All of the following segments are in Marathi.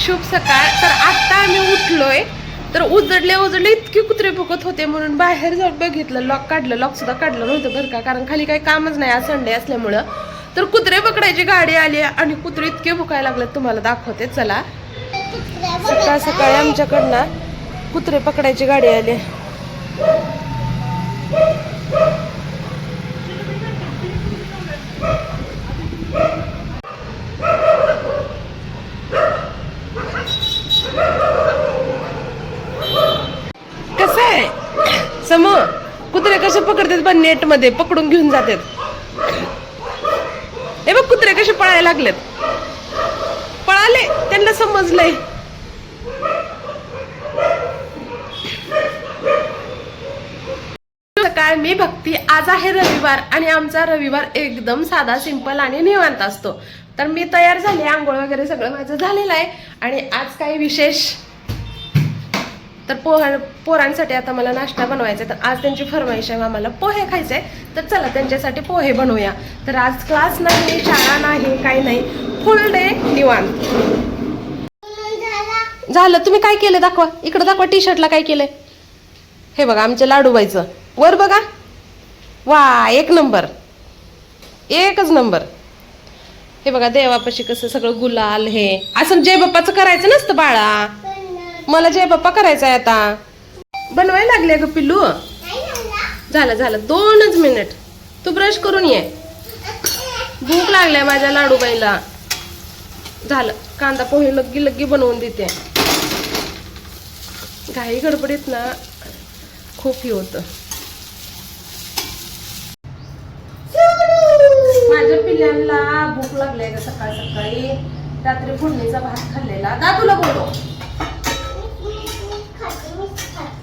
शुभ सकाळ. तर आता आम्ही उठलोय. तर उजडले इतके कुत्रे भुकत होते म्हणून बाहेर जाऊन बघितलं. लॉक सुद्धा काढलं नव्हतं बरं का, कारण खाली काही कामच नाही आज संडे असल्यामुळं. तर कुत्रे पकडायची गाडी आली आणि कुत्रे इतके भुकायला लागले तुम्हाला दाखवते. चला, सकाळ सकाळी आमच्याकडनं कुत्रे पकडायची गाडी आली. कसं आहे समोर कुत्रे कसे पकडतात पण नेट मध्ये पकडून घेऊन जातात. हे बघ कुत्रे कसे पळायला लागलेत. पळाले, त्यांना समजलंय. सकाळ, मी भक्ती. आज आहे रविवार आणि आमचा रविवार एकदम साधा सिंपल आणि निवांत असतो. तर मी तयार झाले, आंघोळ वगैरे सगळं माझं झालेलं आहे. आणि आज काही विशेष तर पोरांसाठी आता मला नाश्ता बनवायचा. तर आज त्यांची फरमाईश आहे, आम्हाला पोहे खायचे. तर चला त्यांच्यासाठी पोहे बनवूया. तर आज क्लास नाही, शाळा नाही, काही नाही, फुल डे निवांत झालं. तुम्ही काय केलं दाखवा, इकडे दाखवा. टी शर्टला काय केलंय हे बघा, आमच्या लाडूबाईचं. वर बघा, वा, एक नंबर, एकच नंबर. हे बघा देवापाशी कसं सगळं गुलाल. हे असं जय बाप्पाचं करायचं नसतं बाळा, मला जय बाप्पा करायचा आहे. आता बनवायला लागले ग पिल्लू. झालं 2च मिनिट. तू ब्रश करून ये, भूक लागलाय माझ्या लाडूबाईला. झालं, कांदा पोहे लग्गी बनवून देते. घाई गडबडीत ना खूप हे होतं. माझ्या पिल्ल्यांना भूक लागली ग सकाळ सकाळी. रात्री फोडणीचा भात खाल्लेला. दादूला बोलव.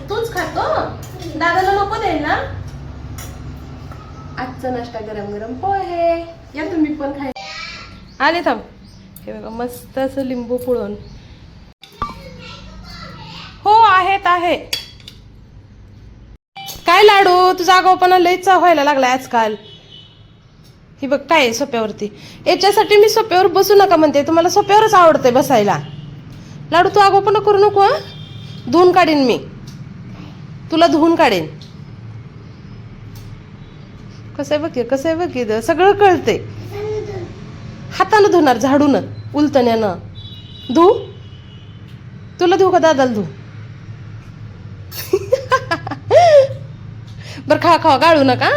तूच खातो, दादाला नको द्यायला. आजचा नाश्ता गरम गरम पोहे. या तुम्ही पण खाय. आले थांब. हे बघा मस्त असं लिंबू पिळून. हो आहेत आहे. काय लाडू, तुझा आगाऊपणा लईच व्हायला लागलाय आजकाल. ही बघ काय आहे सोप्यावरती. याच्यासाठी मी सोप्यावर बसू नका म्हणते, तुम्हाला सोप्यावरच आवडतंय बसायला. लाडू तू आगाऊपणा करू नको. धुवून काढीन मी तुला, धुवून काढेन. कसं आहे बघ, सगळं कळतंय. हातानं धुणार, झाडून, उलतण्यानं धू. तुला धुऊ का दादाला धू? बरं खा, गाळू नका,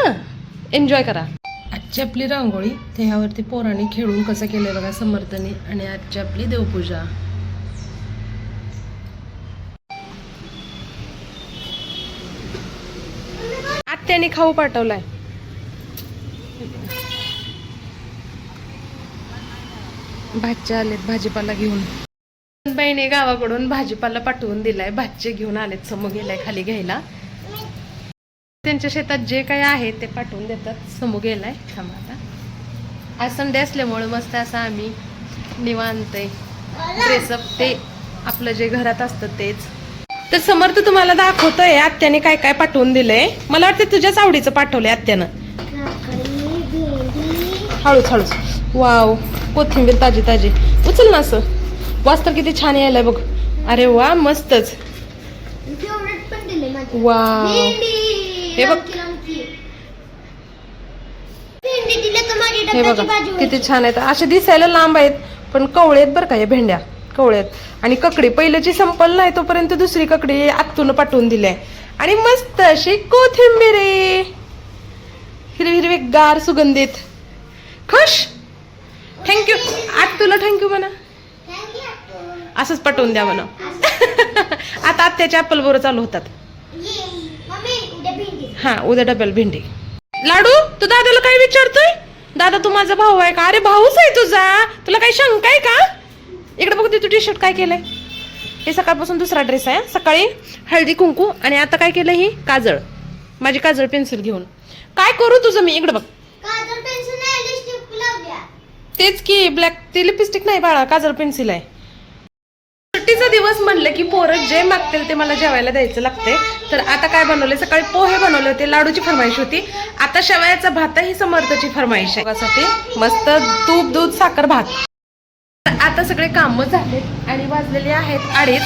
एन्जॉय करा. आजची आपली रांगोळी त्यावरती पोरांनी खेळून कसं केलंय बघा समर्थने. आणि आजची आपली देवपूजा. आत्याने खाऊ पाठवलाय. भाज्या आलेत भाजीपाला घेऊन. बाईने गावाकडून भाजीपाला पाठवून दिलाय. भाज्ये घेऊन आलेत. समोर गेलाय खाली घ्यायला. त्यांच्या शेतात जे काही आहे ते पाठवून देतात. समोर गेलाय. थांबा आता आज संडे असल्यामुळे मस्त असं आम्ही निवांत ड्रेसअप, ते आपलं जे घरात असतं तेच. तर समर्थ तुम्हाला दाखवतोय आत्याने काय काय पाठवून दिलंय. मला वाटतं तुझ्याच आवडीचं पाठवलंय आत्यानं. हळूच. वाव, कोथिंबीर ताजी ताजी. उचल ना असं. वास तर किती छान यायलाय बघ. अरे वा, मस्तच. वाव, हे बघ, हे बघा किती छान आहेत. असे दिसायला लांब आहेत पण कवळे आहेत बरं का या भेंड्या. कवळे आहेत. आणि ककडी पहिल्याची संपल नाही तोपर्यंत दुसरी ककडी आत्तून पाठवून दिली आहे. आणि मस्त अशी कोथिंबीर, हिरवी गार सुगंधित. खुश. थँक्यू आत्तूला, थँक्यू म्हणा. असंच पाठवून द्या म्हणा. आता आत्याच्या ऍपल बरोबर चालू होतात. हा, उद्या डब्याला भेंडी. लाडू, तू दादाला काय विचारतोय? दादा तू माझा भाऊ आहे का? अरे भाऊच आहे तुझा, तुला काही शंका आहे का? इकडे बघते तू टी शर्ट काय केलंय. हे सकाळपासून दुसरा ड्रेस आहे. सकाळी हळदी कुंकू आणि आता काय केलं, ही काजळ. माझी काजळ पेन्सिल घेऊन काय करू तुझं मी. इकडे बघ, तेच की ब्लॅक, ती लिपस्टिक नाही बाळा, काजळ पेन्सिल आहे. सुट्टीचा दिवस म्हणलं की पोरं जे मागतील ते मला जेवायला द्यायचं लागते. तर आता काय बनवले, सकाळी पोहे बनवले होते, लाडूची फरमाईश होती. आता शेवयाचा भात ही समर्थची फरमाईश आहे. मस्त तूप दूध साखर भात. आता सगळे कामं झालेत आणि वाजलेले आहेत 2:30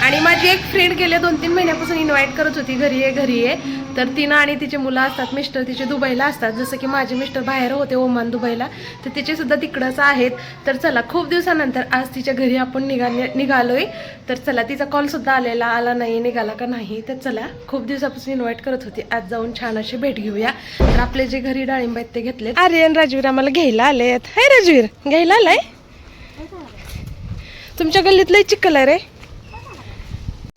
आणि माझी एक फ्रेंड गेल्या 2-3 महिन्यापासून इन्व्हाइट करत होती घरी ये तर तिनं आणि तिचे मुलं असतात, मिस्टर तिचे दुबईला असतात, जसं की माझे मिस्टर बाहेर होते ओमान दुबईला, तर तिचे सुद्धा तिकडंच आहेत. तर चला खूप दिवसानंतर आज तिच्या घरी आपण निघालोय. तर चला तिचा कॉल सुद्धा आला नाही, निघाला का नाही. तर चला खूप दिवसापासून इन्व्हाइट करत होती, आज जाऊन छान अशी भेट घेऊया. तर आपले जे घरी डाळिंब आहेत ते घेतले. आर्यन राजवीर आम्हाला घ्यायला आलेत. हाय राजवीर, घ्यायला आलाय? तुमच्या गल्लीतलं चिखल आहे रे.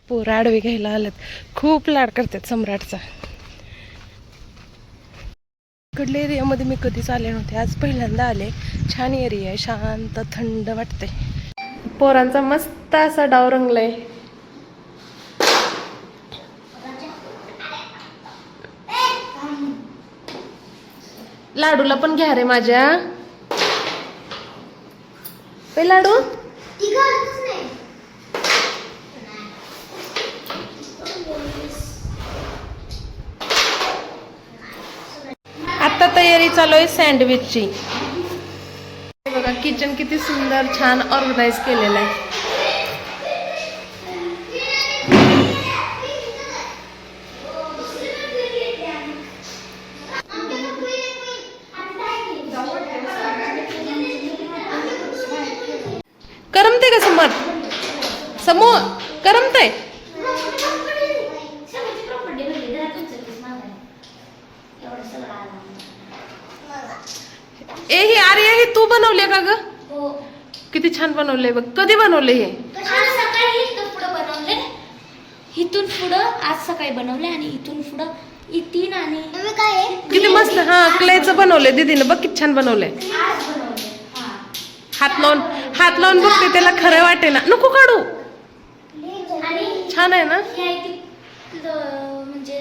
पोरं आडवे घ्यायला आलेत, खूप लाड करतात सम्राटचा. इकडल्या एरियामध्ये मी कधीच आले नव्हते, आज पहिल्यांदा आले. छान एरिया आहे, शांत थंड वाटते. पोरांचा मस्त असा डाव रंगलाय. लाडूला पण घ्या रे माझ्या. लाडू आता तयारी चालू आहे सँडविचची. बघा किचन किती सुंदर छान ऑर्गनाइज केलेलं आहे. करमते का समोर करमतय? हे अरे हे तू बनवले का ग? किती छान बनवले बघ. कधी बनवले हे? इथून पुढं आज सकाळी बनवले आणि इथून पुढं इथून आणि किती मस्त. हा क्लेचं बनवले दीदीनं बघ किती छान बनवलंय. हात लावून बघते त्याला खरं वाटे ना. नको काढू, छान आहे ना. म्हणजे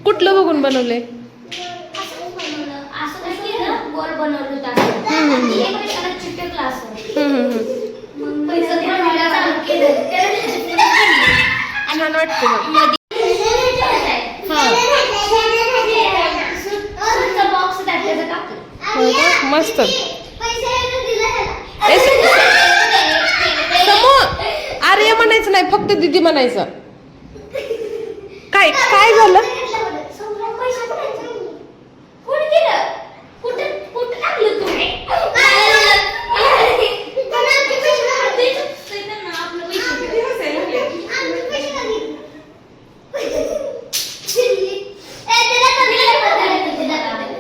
कुठलं बघून बनवले? गोल बनवलं छान वाटते मस्त. आर्य म्हणायचं नाही, फक्त दीदी म्हणायचं. काय काय झालं?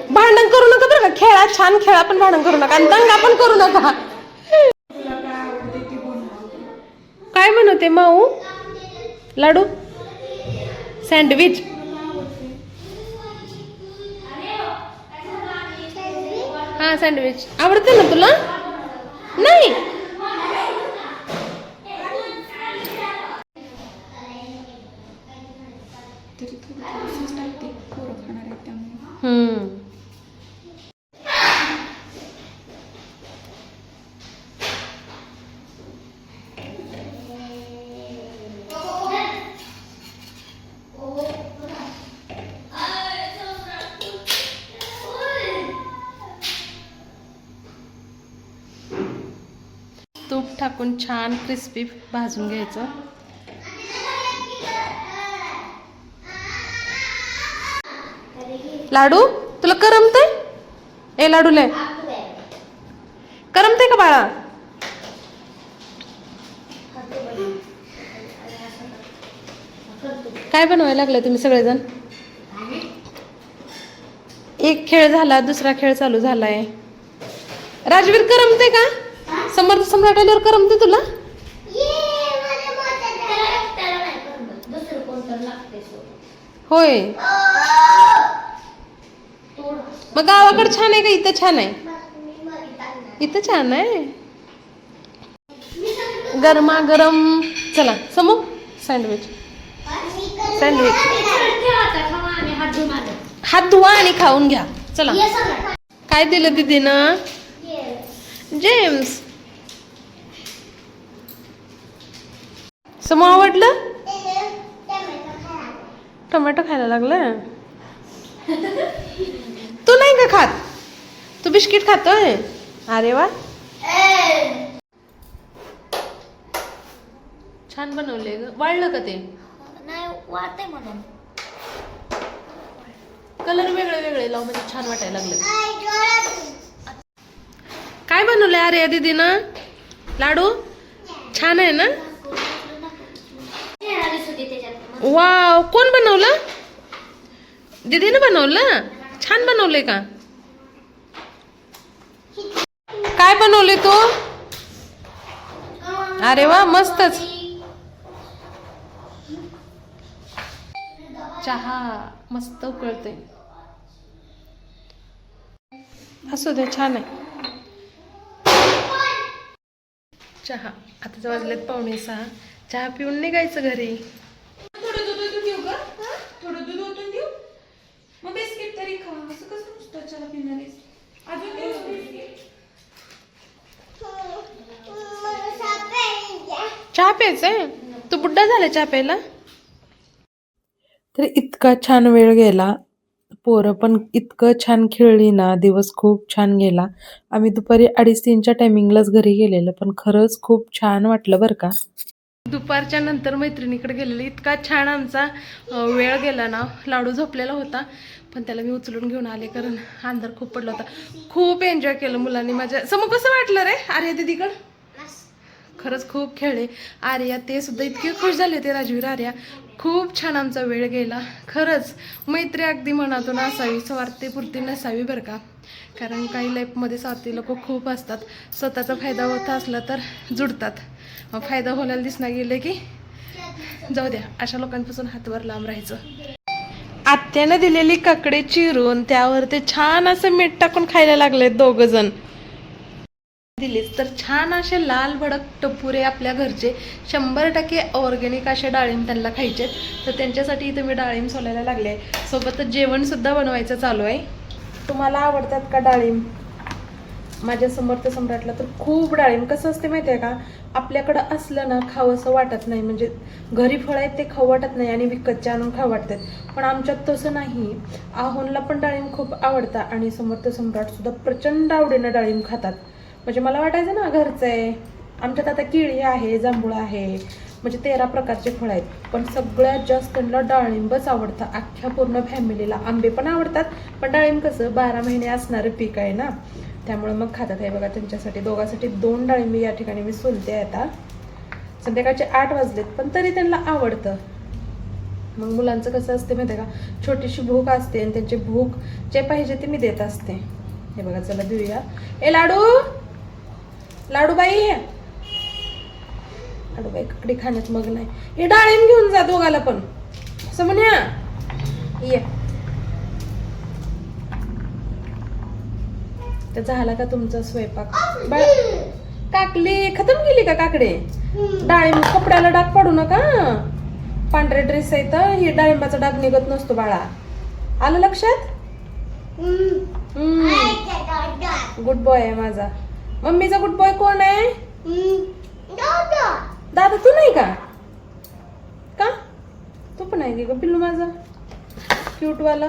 भांडण करू नका बरं का. खेळा, छान खेळा, पण भांडण करू नका आणि दंगा पण करू नका. काय म्हणते माऊ? लाडू सँडविच. हा सँडविच आवडते ना तुला? नाही तूप टाकून छान क्रिस्पी भाजून घ्यायचं. लाडू तुला करमतंय? ए लाडूले करमतंय का बाळा? काय बनवायला लागलाय तुम्ही सगळेजण? एक खेळ झाला, दुसरा खेळ चालू झालाय. राजवीर करमते का? समर्थ सम्राट आल्यावर करमते तुला? होय. मग गावाकडे छान आहे का इथं छान आहे? इथं छान आहे. गरमागरम. चला समू सँडविच. हात धुवा आणि खाऊन घ्या. चला. काय दिलं दीदीनं? जेम्स. समू आवडलं? टोमॅटो खायला लागलं. तू नाही का खात? तू बिस्किट खातोय? अरे वा. छान बनवले ग. वाळलं का ते? नाही वाटतंय म्हणून. कलर वेगळे वेगळे लाव म्हणजे छान वाटायला लागले. काय बनवलंय अरे दीदीनं? लाडू छान आहे ना? वाव, कोण बनवलं? दीदीनं बनवलं? छान बनवलंय का? काय बनवले तू? अरे वा, मस्तच. चहा मस्त उकळते. असू दे, छान आहे चहा. आता वाजलेत 5:45. चहा पिऊन निघायचं घरी. थोडं दूध ओतून देऊ का? थोडं दूध ओतून देऊ? मग बिस्किट तरी खा. असं कसं नुसतं चहा पिणार आहेस? अजून देऊ बिस्किट? चहा प्यायचंय? तू बुड्ढा झाला चहा प्यायला? तर इतका छान वेळ गेला. पोरं पण इतकं छान खेळली ना, दिवस खूप छान गेला. आम्ही दुपारी 2:30-3च्या टायमिंगलाच घरी गेलेलो, पण खरंच खूप छान वाटलं बरं का. दुपारच्या नंतर मैत्रिणीकडे गेलेलं, इतका छान आमचा वेळ गेला ना. लाडू झोपलेला होता, पण त्याला मी उचलून घेऊन आले कारण अंधार खूप पडला होता. खूप एन्जॉय केलं मुलांनी माझ्या समोर. कसं वाटलं रे आर्या दीदीकडं? खरंच खूप खेळले. आर्या ते सुद्धा इतके खुश झाले होते. राजवीर, आर्या, खूप छान आमचा वेळ गेला. खरंच मैत्री अगदी मनातून असावी, स्वार्थीपुरती नसावी बरं का. कारण काही लाईफमध्ये स्वार्थी लोक खूप असतात. स्वतःचा फायदा होत असला तर जुडतात, फायदा व्हायला दिसना गेले की जाऊ द्या. अशा लोकांपासून हातवर लांब राहायचं. आत्यानं दिलेली काकडे चिरून त्यावर ते छान असं मीठ टाकून खायला लागले दोघं जण. दिलीच तर छान असे लाल भडक टपुरे आपल्या घरचे 100% ऑर्गॅनिक असे डाळिंब त्यांना खायचे. तर त्यांच्यासाठी इथं मी डाळिंब सोलायला लागले आहे. सोबतच जेवण सुद्धा बनवायचं चालू आहे. तुम्हाला आवडतात का डाळिंब? माझ्या समर्थ सम्राटला तर खूप डाळिंब. कसं असते माहिती आहे का, आपल्याकडं असलं ना खावंसं वाटत नाही. म्हणजे घरी फळं आहेत ते खाऊ वाटत नाही आणि विकतचे आणून खाऊ वाटतात. पण आमच्यात तसं नाही. आहोनला पण डाळिंब खूप आवडतात आणि समर्थ सम्राट सुद्धा प्रचंड आवडीनं डाळिंब खातात. म्हणजे मला वाटायचं ना घरचं आहे. आमच्यात आता केळी आहे, जांभूळ आहे, म्हणजे 13 प्रकारचे फळं आहेत. पण सगळ्यात जास्त त्यांना डाळिंबच आवडतं. अख्ख्या पूर्ण फॅमिलीला. आंबे पण आवडतात, पण डाळिंब कसं 12 महिने असणारं पीक आहे ना, त्यामुळे मग खातात. आहे बघा, त्यांच्यासाठी दोघांसाठी 2 डाळिंब या ठिकाणी मी सोलते आहे. आता संध्याकाळचे 8 वाजलेत, पण तरी त्यांना आवडतं. मग मुलांचं कसं असते माहिती आहे का, छोटीशी भूक असते आणि त्यांची भूक जे पाहिजे ते मी देत असते. हे बघा, चला देऊया. ए लाडू, लाडूबाई, लाडूबाई काकडी खाण्यात मग नाही. हे डाळिंब घेऊन जा दोघाला पण. समन्या ये. तर झाला का तुमचा स्वयंपाक? काकली खतम केली का काकडे? डाळिंब कपड्याला डाग पडू नका. पांढरे ड्रेस आहे तर ही डाळिंबाचा डाग निघत नसतो बाळा. आलं लक्षात? गुड बॉय आहे माझा. मम्मीचा गुड बॉय कोण आहे? दादा. तू नाही का? का तू पण आहे की ग पिल्लू माझा क्यूट वाला?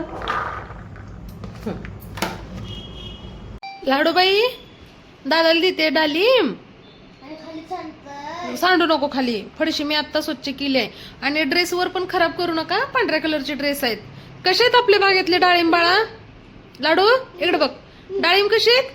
लाडूबाई, दादाला देते डालिम. सांडू नको खाली. फडशी मी आता स्वच्छ केली आहे. आणि ड्रेसवर पण खराब करू नका. पांढऱ्या कलरचे ड्रेस आहेत. कसे आहेत आपल्या बागेतले डाळिंब बाळा? लाडू इकडे बघ, डाळिंब कशी आहेत?